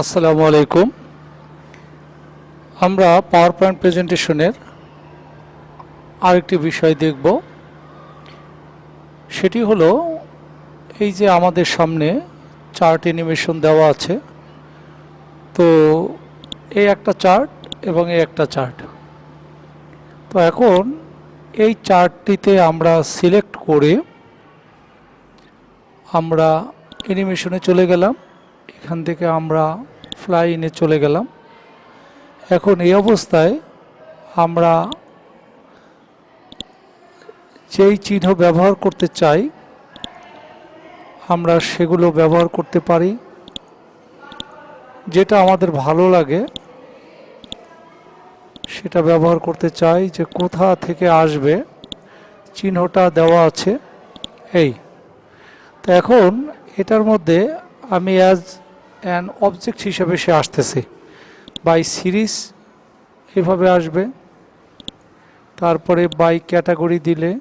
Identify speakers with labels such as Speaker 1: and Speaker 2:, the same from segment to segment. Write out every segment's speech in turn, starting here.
Speaker 1: আসসালামু আলাইকুম। আমরা পাওয়ার পয়েন্ট প্রেজেন্টেশনের আরেকটি বিষয় দেখব। সেটি হলো এই যে আমাদের সামনে চার্ট অ্যানিমেশন দেওয়া আছে। তো এই একটা চার্ট এবং এই একটা চার্ট। তো এখন এই চার্টটিতে আমরা সিলেক্ট করে আমরা অ্যানিমেশনে চলে গেলাম। এখান থেকে আমরা ফ্লাই ইনে চলে গেলাম। এখন এই অবস্থায় আমরা যেই চিহ্ন ব্যবহার করতে চাই আমরা সেগুলো ব্যবহার করতে পারি, যেটা আমাদের ভালো লাগে সেটা ব্যবহার করতে চাই। যে কোথা থেকে আসবে চিহ্নটা দেওয়া আছে এই। তো এখন এটার মধ্যে আমি অ্যাজ অ্যান অবজেক্ট হিসেবে সে আসতেছে, বাই সিরিজ এভাবে আসবে। তারপরে বাই ক্যাটাগরি দিলে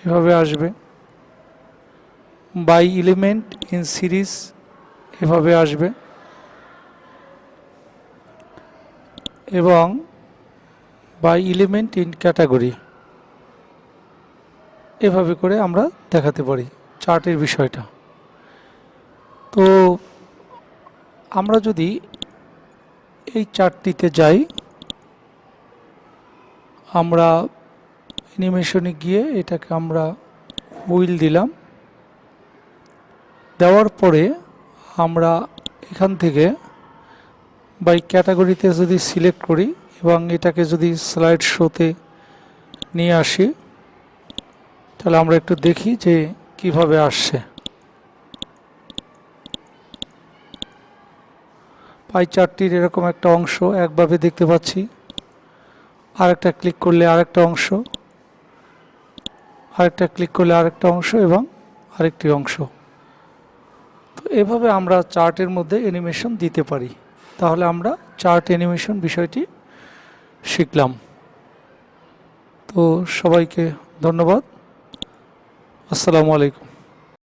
Speaker 1: এভাবে আসবে, বাই এলিমেন্ট ইন সিরিজ এভাবে আসবে, এবং বাই এলিমেন্ট ইন ক্যাটাগরি এভাবে করে আমরা দেখাতে পারি চার্টের বিষয়টা। তো আমরা যদি এই চার্টটিতে যাই, আমরা অ্যানিমেশনে গিয়ে এটাকে আমরা হুইল দিলাম। দেওয়ার পরে আমরা এখান থেকে বাই ক্যাটাগরিতে যদি সিলেক্ট করি এবং এটাকে যদি স্লাইড শোতে নিয়ে আসি, তাহলে আমরা একটু দেখি যে কিভাবে আসছে। পাই চার্টটির এরকম একটা অংশ একভাবে দেখতে পাচ্ছি, আরেকটা ক্লিক করলে আরেকটা অংশ, আরেকটা ক্লিক করলে আরেকটা অংশ এবং আরেকটি অংশ। তো এভাবে আমরা চার্টের মধ্যে অ্যানিমেশন দিতে পারি। তাহলে আমরা চার্ট অ্যানিমেশন বিষয়টি শিখলাম। তো সবাইকে ধন্যবাদ। আসসালামু আলাইকুম।